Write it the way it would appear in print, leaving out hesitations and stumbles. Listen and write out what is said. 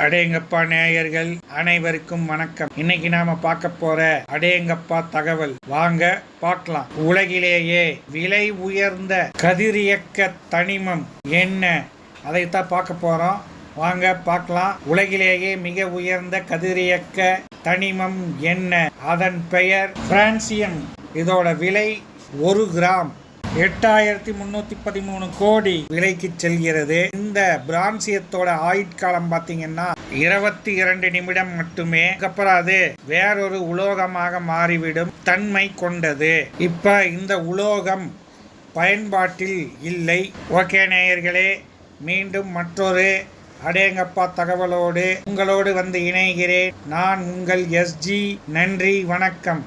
அடேங்கப்பா நேயர்கள் அனைவருக்கும் வணக்கம். இன்னைக்கு நாம பார்க்க போற அடேங்கப்பா தகவல் வாங்க பார்க்கலாம். உலகிலேயே விலை உயர்ந்த கதிரியக்க தனிமம் என்ன, அதைத்தான் பார்க்க போறோம். வாங்க பார்க்கலாம். உலகிலேயே மிக உயர்ந்த கதிரியக்க தனிமம் என்ன? அதன் பெயர் பிரான்சியம். இதோட விலை 1 கிராம் 8313 கோடி விலைக்கு செல்கிறது. இந்த பிரான்சியத்தோட ஆயுட்காலம் பார்த்தீங்கன்னா 22 நிமிடம் மட்டுமே. அப்புறம் அது வேறொரு உலோகமாக மாறிவிடும் தன்மை கொண்டது. இப்ப இந்த உலோகம் பயன்பாட்டில் இல்லை. ஓகே நேயர்களே, மீண்டும் மற்றொரு அடேங்கப்பா தகவலோடு உங்களோடு வந்து இணைகிறேன். நான் உங்கள் SG. நன்றி, வணக்கம்.